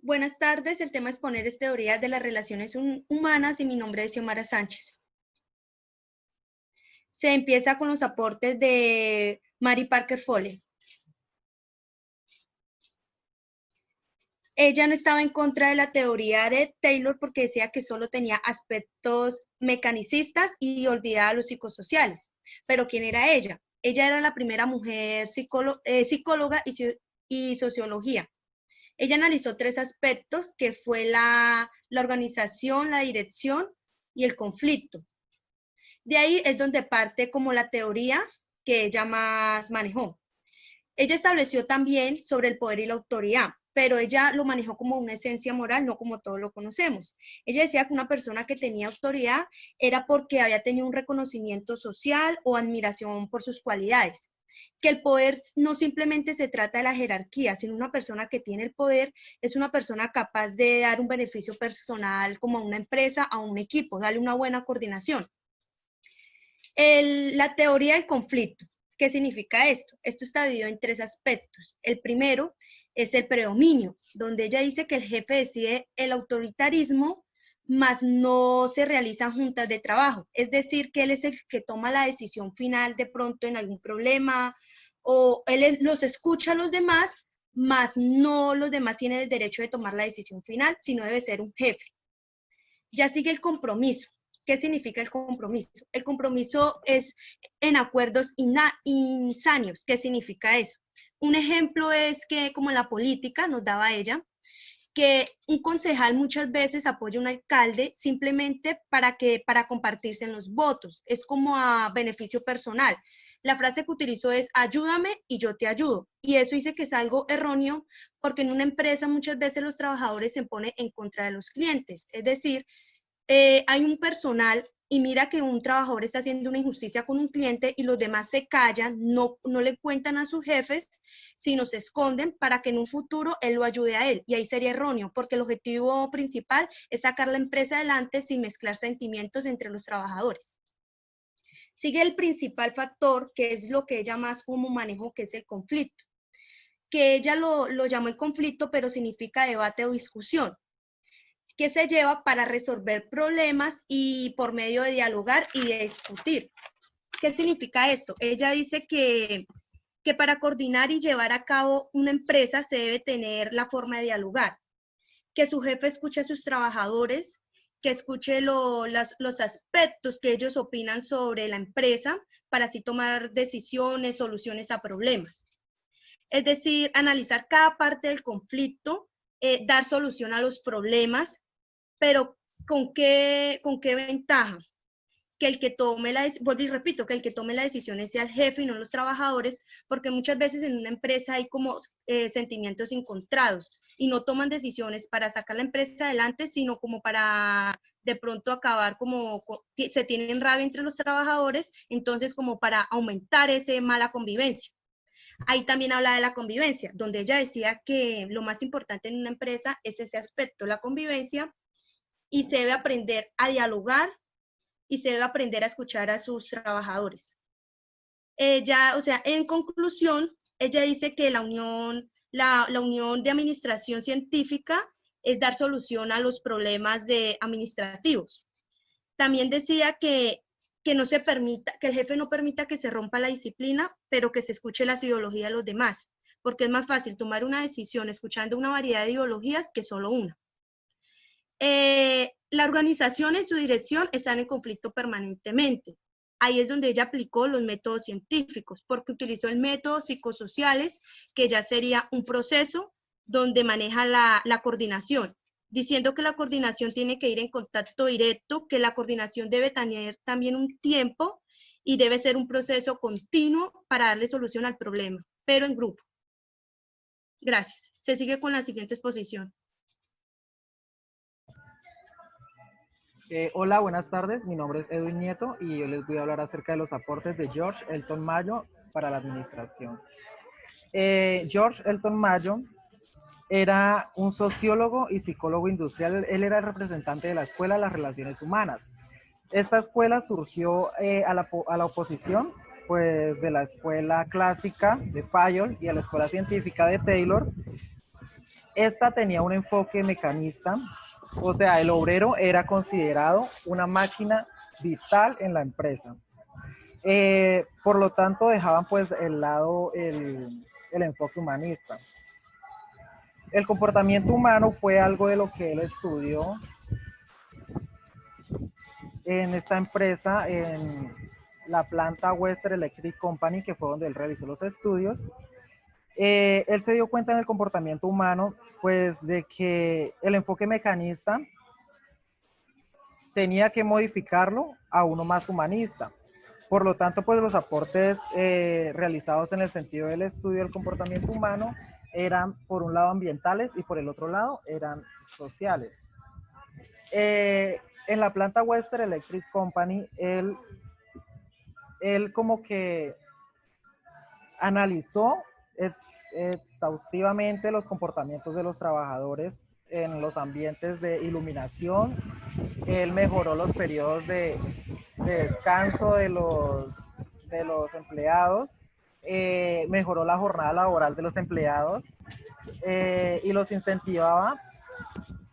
Buenas tardes, el tema es poner teoría de las relaciones humanas y mi nombre es Xiomara Sánchez. Se empieza con los aportes de Mary Parker Foley. Ella no estaba en contra de la teoría de Taylor porque decía que solo tenía aspectos mecanicistas y olvidaba los psicosociales. Pero ¿quién era ella? Ella era la primera mujer psicóloga y sociología. Ella analizó tres aspectos que fue la organización, la dirección y el conflicto. De ahí es donde parte como la teoría que ella más manejó. Ella estableció también sobre el poder y la autoridad, pero ella lo manejó como una esencia moral, no como todos lo conocemos. Ella decía que una persona que tenía autoridad era porque había tenido un reconocimiento social o admiración por sus cualidades. Que el poder no simplemente se trata de la jerarquía, sino una persona que tiene el poder es una persona capaz de dar un beneficio personal como a una empresa, a un equipo, darle una buena coordinación. La teoría del conflicto. ¿Qué significa esto? Esto está dividido en tres aspectos. El primero es el predominio, donde ella dice que el jefe decide el autoritarismo, mas no se realizan juntas de trabajo. Es decir, que él es el que toma la decisión final de pronto en algún problema, o él los escucha a los demás, mas no los demás tienen el derecho de tomar la decisión final, sino debe ser un jefe. Ya sigue el compromiso. ¿Qué significa el compromiso? El compromiso es en acuerdos insanos. ¿Qué significa eso? Un ejemplo es que, como en la política, nos daba ella, que un concejal muchas veces apoya a un alcalde simplemente para compartirse en los votos. Es como a beneficio personal. La frase que utilizo es ayúdame y yo te ayudo. Y eso dice que es algo erróneo porque en una empresa muchas veces los trabajadores se ponen en contra de los clientes. Es decir, hay un personal y mira que un trabajador está haciendo una injusticia con un cliente y los demás se callan, no le cuentan a sus jefes, sino se esconden para que en un futuro él lo ayude a él. Y ahí sería erróneo, porque el objetivo principal es sacar la empresa adelante sin mezclar sentimientos entre los trabajadores. Sigue el principal factor, que es lo que ella más como manejó, que es el conflicto. Que ella lo llamó el conflicto, pero significa debate o discusión, que se lleva para resolver problemas y por medio de dialogar y de discutir. ¿Qué significa esto? Ella dice que para coordinar y llevar a cabo una empresa se debe tener la forma de dialogar, que su jefe escuche a sus trabajadores, que escuche los aspectos que ellos opinan sobre la empresa para así tomar decisiones, soluciones a problemas. Es decir, analizar cada parte del conflicto, dar solución a los problemas, pero ¿con qué ventaja? Que el que tome vuelvo y repito, que el que tome la decisión sea el jefe y no los trabajadores, porque muchas veces en una empresa hay como sentimientos encontrados y no toman decisiones para sacar la empresa adelante, sino como para de pronto acabar se tienen rabia entre los trabajadores, entonces como para aumentar esa mala convivencia. Ahí también habla de la convivencia, donde ella decía que lo más importante en una empresa es ese aspecto, la convivencia, y se debe aprender a dialogar y se debe aprender a escuchar a sus trabajadores. Ella, o sea, en conclusión, ella dice que la unión de administración científica es dar solución a los problemas administrativos. También decía que no se permita, que el jefe no permita que se rompa la disciplina, pero que se escuche las ideologías de los demás, porque es más fácil tomar una decisión escuchando una variedad de ideologías que solo una. La organización y su dirección están en conflicto permanentemente. Ahí es donde ella aplicó los métodos científicos, porque utilizó el método psicosociales, que ya sería un proceso donde maneja la coordinación, diciendo que la coordinación tiene que ir en contacto directo, que la coordinación debe tener también un tiempo y debe ser un proceso continuo para darle solución al problema, pero en grupo. Gracias. Se sigue con la siguiente exposición. Hola, buenas tardes. Mi nombre es Edwin Nieto y yo les voy a hablar acerca de los aportes de George Elton Mayo para la administración. George Elton Mayo era un sociólogo y psicólogo industrial. Él era el representante de la Escuela de las Relaciones Humanas. Esta escuela surgió a la oposición pues, de la escuela clásica de Fayol y a la escuela científica de Taylor, Esta tenía un enfoque mecanista, o sea, el obrero era considerado una máquina vital en la empresa. Por lo tanto, dejaban pues el enfoque humanista. El comportamiento humano fue algo de lo que él estudió en esta empresa, en la planta Western Electric Company, que fue donde él realizó los estudios. Él se dio cuenta en el comportamiento humano, pues, de que el enfoque mecanista tenía que modificarlo a uno más humanista. Por lo tanto, pues los aportes realizados en el sentido del estudio del comportamiento humano eran por un lado ambientales y por el otro lado eran sociales. En la planta Western Electric Company, él como que analizó exhaustivamente los comportamientos de los trabajadores en los ambientes de iluminación. Él mejoró los periodos de descanso de los empleados, mejoró la jornada laboral de los empleados y los incentivaba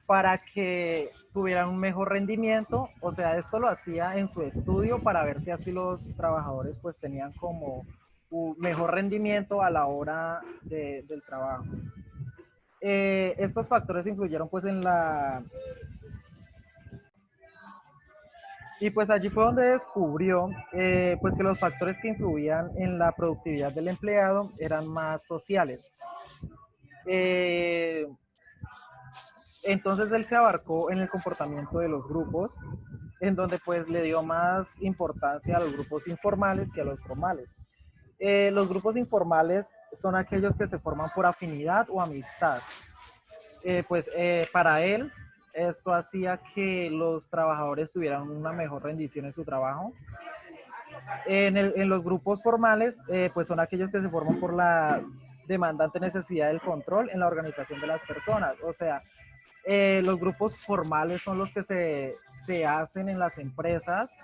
para que tuvieran un mejor rendimiento. O sea, esto lo hacía en su estudio para ver si así los trabajadores pues tenían como un mejor rendimiento a la hora del trabajo. Estos factores influyeron pues en la... Y pues allí fue donde descubrió pues que los factores que influían en la productividad del empleado eran más sociales. Entonces él se abarcó en el comportamiento de los grupos, en donde pues le dio más importancia a los grupos informales que a los formales. Los grupos informales son aquellos que se forman por afinidad o amistad. Para él, esto hacía que los trabajadores tuvieran una mejor rendición en su trabajo. En los grupos formales, pues son aquellos que se forman por la demandante necesidad del control en la organización de las personas. O sea, los grupos formales son los que se hacen en las empresas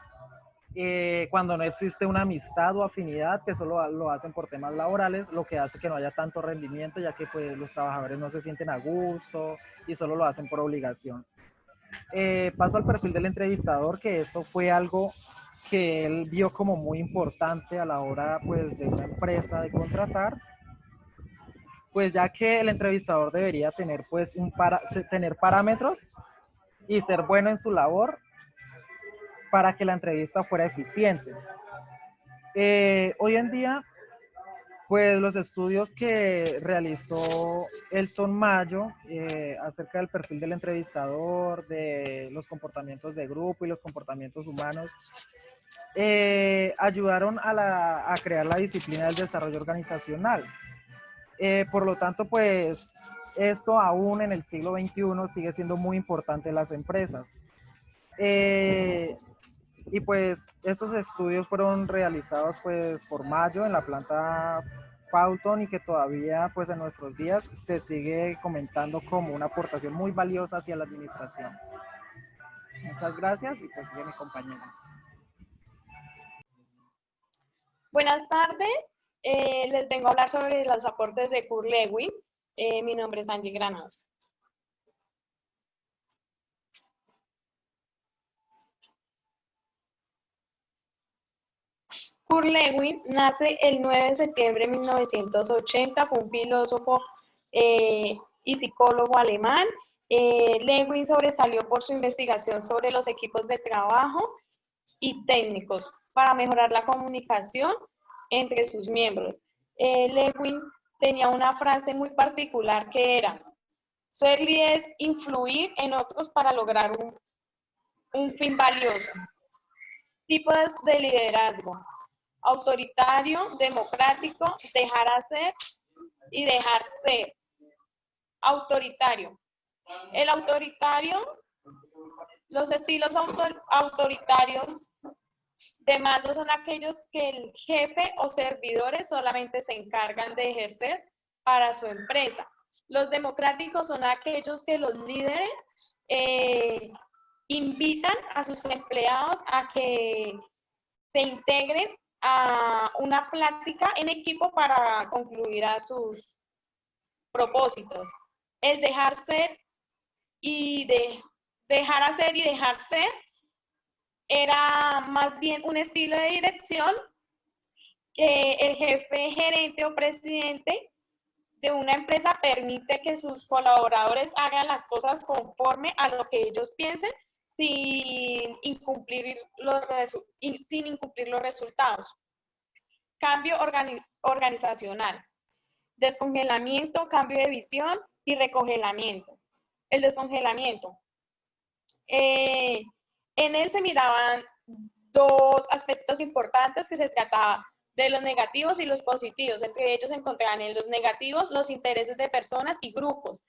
cuando no existe una amistad o afinidad, que solo lo hacen por temas laborales, lo que hace que no haya tanto rendimiento, ya que pues, los trabajadores no se sienten a gusto y solo lo hacen por obligación. Paso al perfil del entrevistador, que eso fue algo que él vio como muy importante a la hora pues, de una empresa de contratar, pues ya que el entrevistador debería tener, pues, tener parámetros y ser bueno en su labor para que la entrevista fuera eficiente. Hoy en día, pues los estudios que realizó Elton Mayo acerca del perfil del entrevistador, de los comportamientos de grupo y los comportamientos humanos, ayudaron a crear la disciplina del desarrollo organizacional. Por lo tanto, pues esto aún en el siglo XXI sigue siendo muy importante en las empresas. Y pues estos estudios fueron realizados pues por Mayo en la planta Fountain y que todavía pues en nuestros días se sigue comentando como una aportación muy valiosa hacia la administración. Muchas gracias y pues sigue mi compañera. Buenas tardes, les vengo a hablar sobre los aportes de Kurt Lewin. Mi nombre es Angie Granados. Kurt Lewin nace el 9 de septiembre de 1980, fue un filósofo y psicólogo alemán. Lewin sobresalió por su investigación sobre los equipos de trabajo y técnicos para mejorar la comunicación entre sus miembros. Lewin tenía una frase muy particular que era: ser líder es influir en otros para lograr un fin valioso. Tipos de liderazgo: autoritario, democrático, dejar hacer y dejar ser. Autoritario. El autoritario, los estilos autoritarios de mando son aquellos que el jefe o servidores solamente se encargan de ejercer para su empresa. Los democráticos son aquellos que los líderes invitan a sus empleados a que se integren a una plática en equipo para concluir a sus propósitos. el dejar ser y dejar hacer y dejar ser era más bien un estilo de dirección que el jefe, gerente o presidente de una empresa permite que sus colaboradores hagan las cosas conforme a lo que ellos piensen sin incumplir los resultados. Cambio organizacional. Descongelamiento, cambio de visión y recongelamiento. El descongelamiento. En él se miraban dos aspectos importantes que se trataba de los negativos y los positivos. Entre ellos se encontraban en los negativos los intereses de personas y grupos,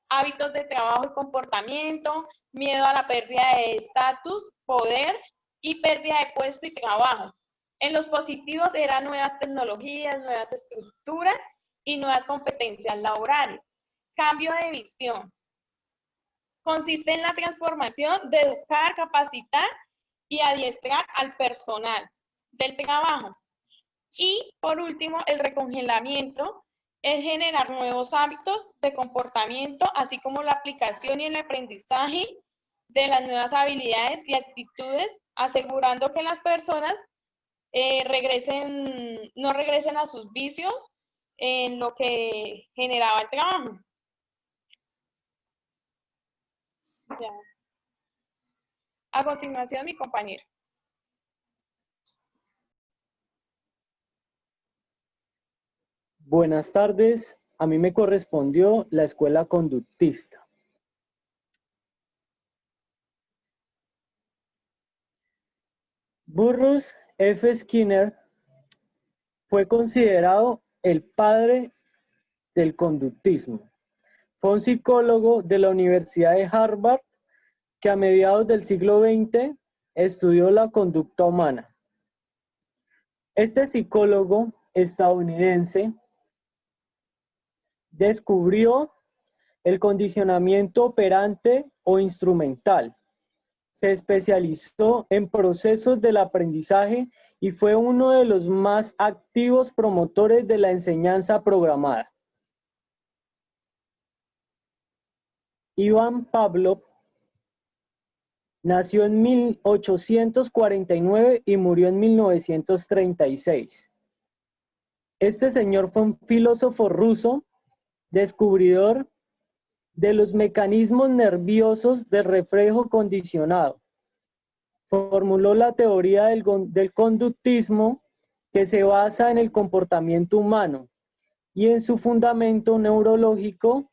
hábitos de trabajo y comportamiento, miedo a la pérdida de estatus, poder y pérdida de puesto y trabajo. En los positivos eran nuevas tecnologías, nuevas estructuras y nuevas competencias laborales. Cambio de visión. Consiste en la transformación de educar, capacitar y adiestrar al personal del trabajo. Y por último, el recongelamiento es generar nuevos hábitos de comportamiento, así como la aplicación y el aprendizaje de las nuevas habilidades y actitudes, asegurando que las personas no regresen a sus vicios en lo que generaba el trabajo. Ya. A continuación, mi compañero. Buenas tardes, a mí me correspondió la escuela conductista. Burrus F. Skinner fue considerado el padre del conductismo. Fue un psicólogo de la Universidad de Harvard que a mediados del siglo XX estudió la conducta humana. Este psicólogo estadounidense descubrió el condicionamiento operante o instrumental. Se especializó en procesos del aprendizaje y fue uno de los más activos promotores de la enseñanza programada. Ivan Pavlov nació en 1849 y murió en 1936. Este señor fue un filósofo ruso, descubridor de los mecanismos nerviosos del reflejo condicionado. Formuló la teoría del conductismo que se basa en el comportamiento humano y en su fundamento neurológico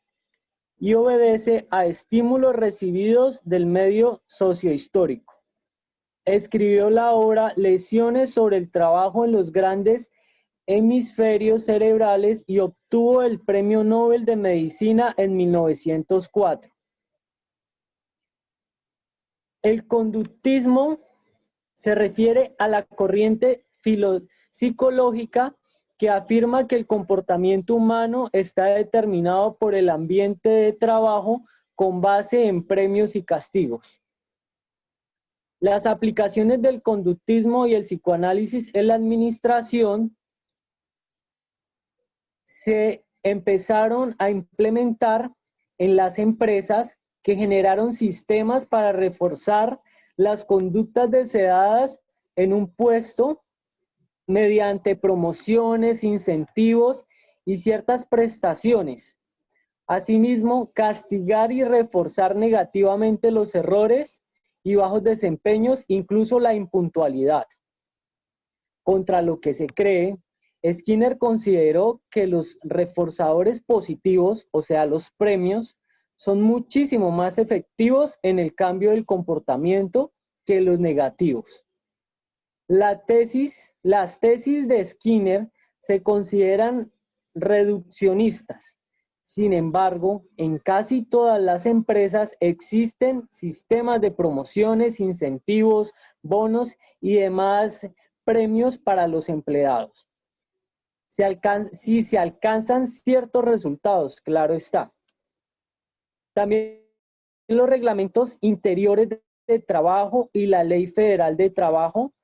y obedece a estímulos recibidos del medio sociohistórico. Escribió la obra Lesiones sobre el trabajo en los grandes hemisferios cerebrales y obtuvo el Premio Nobel de Medicina en 1904. El conductismo se refiere a la corriente psicológica que afirma que el comportamiento humano está determinado por el ambiente de trabajo con base en premios y castigos. Las aplicaciones del conductismo y el psicoanálisis en la administración se empezaron a implementar en las empresas que generaron sistemas para reforzar las conductas deseadas en un puesto mediante promociones, incentivos y ciertas prestaciones. Asimismo, castigar y reforzar negativamente los errores y bajos desempeños, incluso la impuntualidad. Contra lo que se cree, Skinner consideró que los reforzadores positivos, o sea, los premios, son muchísimo más efectivos en el cambio del comportamiento que los negativos. Las tesis de Skinner se consideran reduccionistas. Sin embargo, en casi todas las empresas existen sistemas de promociones, incentivos, bonos y demás premios para los empleados. Si se alcanzan ciertos resultados, claro está. También los reglamentos interiores de trabajo y la Ley Federal de Trabajo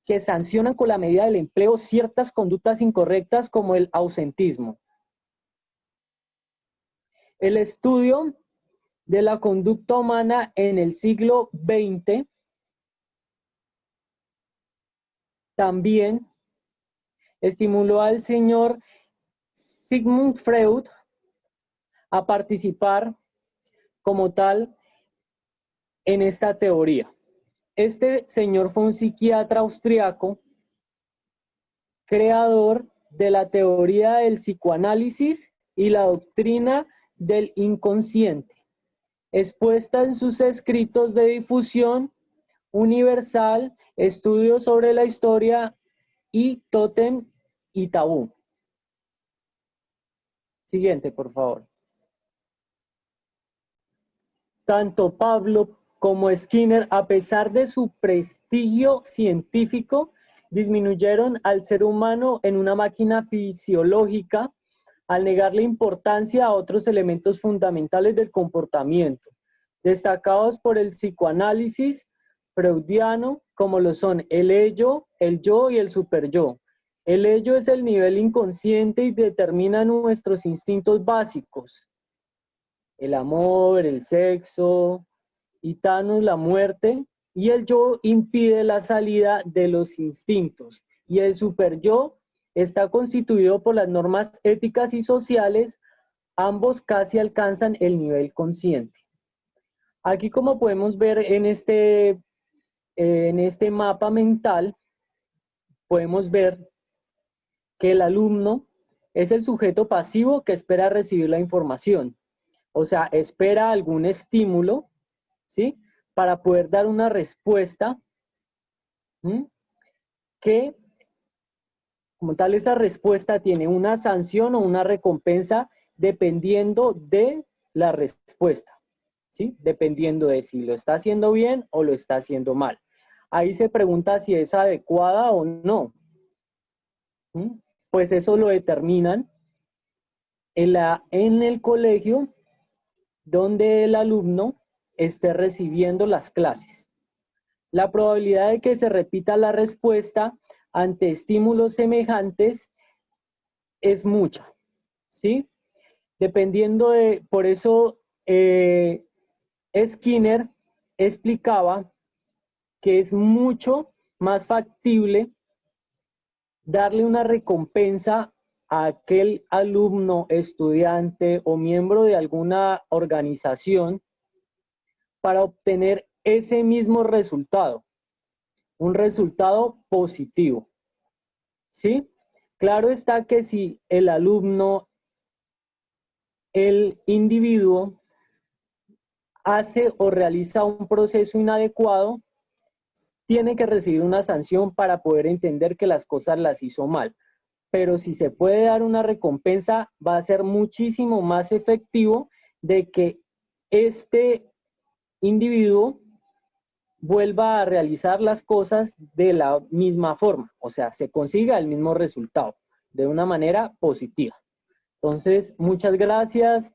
que sancionan con la medida del empleo ciertas conductas incorrectas como el ausentismo. El estudio de la conducta humana en el siglo XX también estimuló al señor Sigmund Freud a participar como tal en esta teoría. Este señor fue un psiquiatra austriaco, creador de la teoría del psicoanálisis y la doctrina del inconsciente, expuesta en sus escritos de difusión universal, estudios sobre la historia y tótem y tabú. Siguiente, por favor. Tanto Pablo como Skinner, a pesar de su prestigio científico, disminuyeron al ser humano en una máquina fisiológica al negarle importancia a otros elementos fundamentales del comportamiento, destacados por el psicoanálisis freudiano, como lo son el ello, el yo y el superyo. El ello es el nivel inconsciente y determina nuestros instintos básicos. El amor, el sexo, y Thanos, la muerte, y el yo impide la salida de los instintos. Y el superyo está constituido por las normas éticas y sociales, ambos casi alcanzan el nivel consciente. Aquí, como podemos ver en este mapa mental, podemos ver que el alumno es el sujeto pasivo que espera recibir la información. O sea, espera algún estímulo, ¿sí?, para poder dar una respuesta, que, como tal, esa respuesta tiene una sanción o una recompensa dependiendo de la respuesta, ¿sí? Dependiendo de si lo está haciendo bien o lo está haciendo mal. Ahí se pregunta si es adecuada o no. Pues eso lo determinan en el colegio donde el alumno esté recibiendo las clases. La probabilidad de que se repita la respuesta ante estímulos semejantes es mucha, ¿sí? Dependiendo de, por eso Skinner explicaba que es mucho más factible darle una recompensa a aquel alumno, estudiante o miembro de alguna organización para obtener ese mismo resultado, un resultado positivo, ¿sí? Claro está que si el alumno, el individuo, hace o realiza un proceso inadecuado, tiene que recibir una sanción para poder entender que las cosas las hizo mal. Pero si se puede dar una recompensa, va a ser muchísimo más efectivo de que este individuo vuelva a realizar las cosas de la misma forma, o sea, se consiga el mismo resultado de una manera positiva. Entonces, muchas gracias.